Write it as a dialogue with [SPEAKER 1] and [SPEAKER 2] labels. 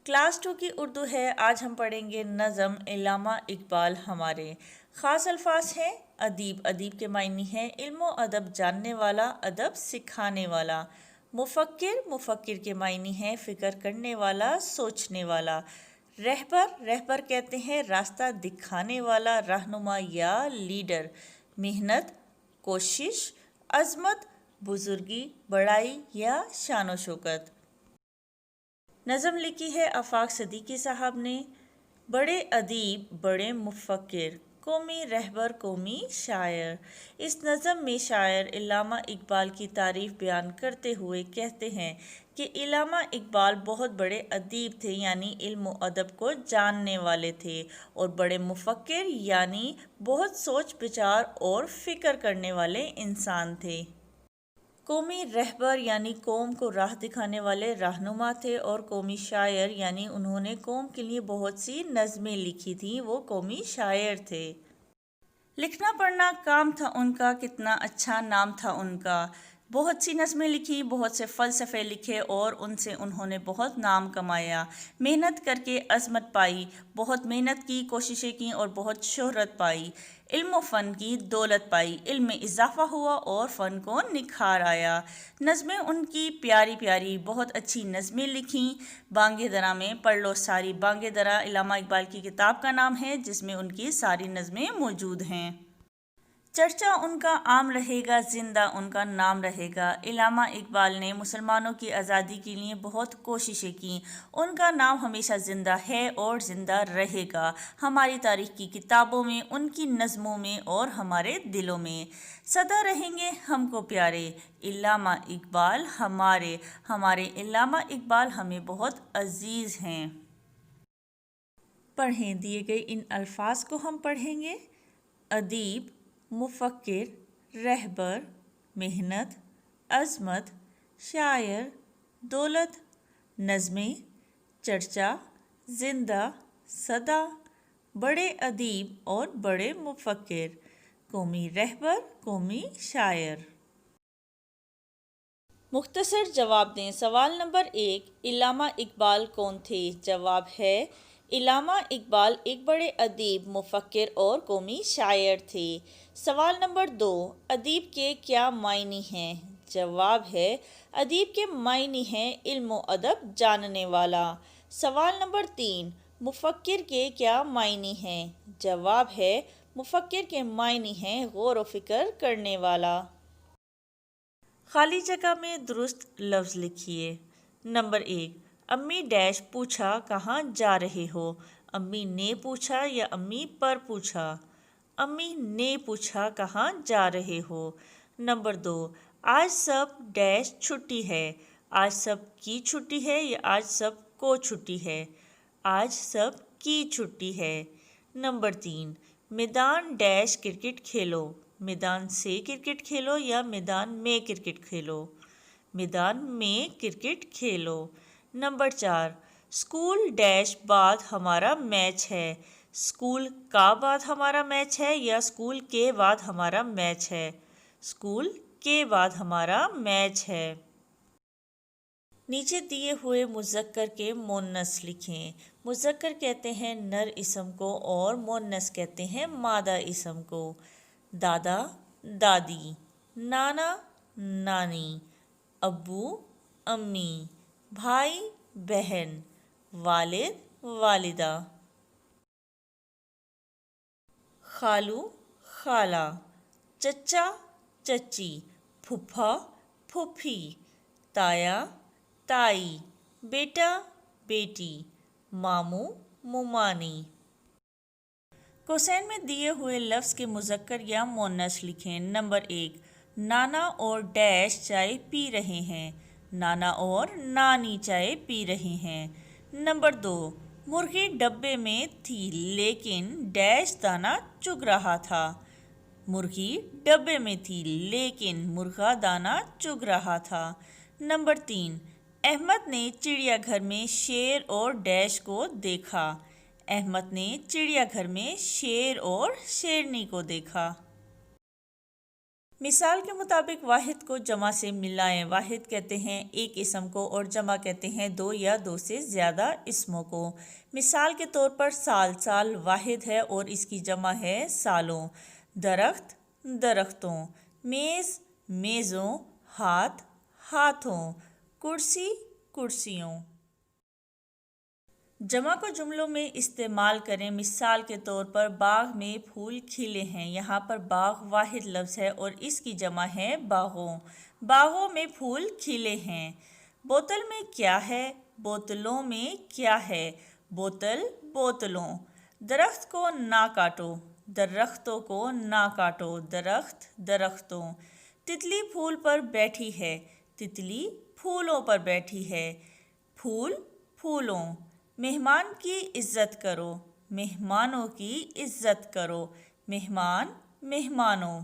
[SPEAKER 1] Class 2 کی اردو ہے۔ آج ہم پڑھیں گے نظم علامہ اقبال ہمارے۔ خاص الفاظ ہیں ادیب، ادیب کے معنی ہیں علم و ادب جاننے والا، ادب سکھانے والا۔ مفکر، مفکر کے معنی ہیں فکر کرنے والا، سوچنے والا۔ رہبر، رہبر کہتے ہیں راستہ دکھانے والا، رہنما یا لیڈر۔ محنت، کوشش۔ عظمت، بزرگی، بڑائی یا شان و شوکت۔ نظم لکھی ہے آفاق صدیقی صاحب نے۔ بڑے ادیب، بڑے مفکر، قومی رہبر، قومی شاعر۔ اس نظم میں شاعر علامہ اقبال کی تعریف بیان کرتے ہوئے کہتے ہیں کہ علامہ اقبال بہت بڑے ادیب تھے، یعنی علم و ادب کو جاننے والے تھے، اور بڑے مفکر یعنی بہت سوچ بچار اور فکر کرنے والے انسان تھے۔ قومی رہبر یعنی قوم کو راہ دکھانے والے رہنما تھے، اور قومی شاعر یعنی انہوں نے قوم کے لیے بہت سی نظمیں لکھی تھیں، وہ قومی شاعر تھے۔ لکھنا پڑھنا کام تھا ان کا، کتنا اچھا نام تھا ان کا۔ بہت سی نظمیں لکھی، بہت سے فلسفے لکھے، اور ان سے انہوں نے بہت نام کمایا۔ محنت کر کے عظمت پائی، بہت محنت کی، کوششیں کی اور بہت شہرت پائی۔ علم و فن کی دولت پائی، علم میں اضافہ ہوا اور فن کو نکھار آیا۔ نظمیں ان کی پیاری پیاری، بہت اچھی نظمیں لکھیں۔ بانگ درا میں پڑھ لو ساری۔ بانگ درا علامہ اقبال کی کتاب کا نام ہے جس میں ان کی ساری نظمیں موجود ہیں۔ چرچا ان کا عام رہے گا، زندہ ان کا نام رہے گا۔ علامہ اقبال نے مسلمانوں کی آزادی کے لیے بہت کوششیں کیں، ان کا نام ہمیشہ زندہ ہے اور زندہ رہے گا ہماری تاریخ کی کتابوں میں، ان کی نظموں میں اور ہمارے دلوں میں۔ سدا رہیں گے ہم کو پیارے علامہ اقبال ہمارے، ہمارے علامہ اقبال ہمیں بہت عزیز ہیں۔ پڑھیں، دیے گئے ان الفاظ کو ہم پڑھیں گے۔ ادیب، مفکر، رہبر، محنت، عظمت، شاعر، دولت۔ نظمیں، چرچا، زندہ، سدا، بڑے ادیب اور بڑے مفکر، قومی رہبر، قومی شاعر۔ مختصر جواب دیں۔ سوال نمبر 1، علامہ اقبال کون تھے؟ جواب ہے علامہ اقبال ایک بڑے ادیب، مفکر اور قومی شاعر تھے۔ سوال نمبر 2، ادیب کے کیا معنی ہیں؟ جواب ہے ادیب کے معنی ہیں علم و ادب جاننے والا۔ سوال نمبر 3، مفکر کے کیا معنی ہیں؟ جواب ہے مفکر کے معنی ہیں غور و فکر کرنے والا۔ خالی جگہ میں درست لفظ لکھیے۔ نمبر 1، امی ڈیش پوچھا کہاں جا رہے ہو؟ امی نے پوچھا یا امی پر پوچھا؟ امی نے پوچھا کہاں جا رہے ہو۔ نمبر 2، آج سب ڈیش چھٹی ہے؟ آج سب کی چھٹی ہے یا آج سب کو چھٹی ہے؟ آج سب کی چھٹی ہے۔ نمبر 3، میدان ڈیش کرکٹ کھیلو؟ میدان سے کرکٹ کھیلو یا میدان میں کرکٹ کھیلو؟ میدان میں کرکٹ کھیلو۔ نمبر 4، اسکول ڈیش بعد ہمارا میچ ہے؟ اسکول کا بعد ہمارا میچ ہے یا اسکول کے بعد ہمارا میچ ہے؟ اسکول کے بعد ہمارا میچ ہے۔ نیچے دیے ہوئے مذکر کے مؤنث لکھیں۔ مذکر کہتے ہیں نر اسم کو اور مؤنث کہتے ہیں مادہ اسم کو۔ دادا، دادی، نانا، نانی، ابو، امی، بھائی، بہن، والد، والدہ، خالو، خالہ، چچا، چچی، پھپھا، پھوپھی، تایا، تائی، بیٹا، بیٹی، ماموں، ممانی۔ قوسین میں دیے ہوئے لفظ کے مذکر یا مؤنث لکھیں۔ نمبر 1، نانا اور ڈیش چائے پی رہے ہیں؟ نانا اور نانی چائے پی رہے ہیں۔ نمبر 2، مرغی ڈبے میں تھی لیکن ڈیش دانہ چگ رہا تھا؟ مرغی ڈبے میں تھی لیکن مرغا دانہ چگ رہا تھا۔ نمبر 3، احمد نے چڑیا گھر میں شیر اور ڈیش کو دیکھا؟ احمد نے چڑیا گھر میں شیر اور شیرنی کو دیکھا۔ مثال کے مطابق واحد کو جمع سے ملائیں۔ واحد کہتے ہیں ایک اسم کو اور جمع کہتے ہیں دو یا دو سے زیادہ اسموں کو۔ مثال کے طور پر سال، سال واحد ہے اور اس کی جمع ہے سالوں۔ درخت، درختوں۔ میز، میزوں۔ ہاتھ، ہاتھوں۔ کرسی، کرسیوں۔ جمع کو جملوں میں استعمال کریں۔ مثال کے طور پر باغ میں پھول کھلے ہیں۔ یہاں پر باغ واحد لفظ ہے اور اس کی جمع ہے باغوں۔ باغوں میں پھول کھلے ہیں۔ بوتل میں کیا ہے؟ بوتلوں میں کیا ہے؟ بوتل، بوتلوں۔ درخت کو نہ کاٹو، درختوں کو نہ کاٹو۔ درخت، درختوں۔ تتلی پھول پر بیٹھی ہے، تتلی پھولوں پر بیٹھی ہے۔ پھول، پھولوں۔ مہمان کی عزت کرو، مہمانوں کی عزت کرو۔ مہمان، مہمانوں۔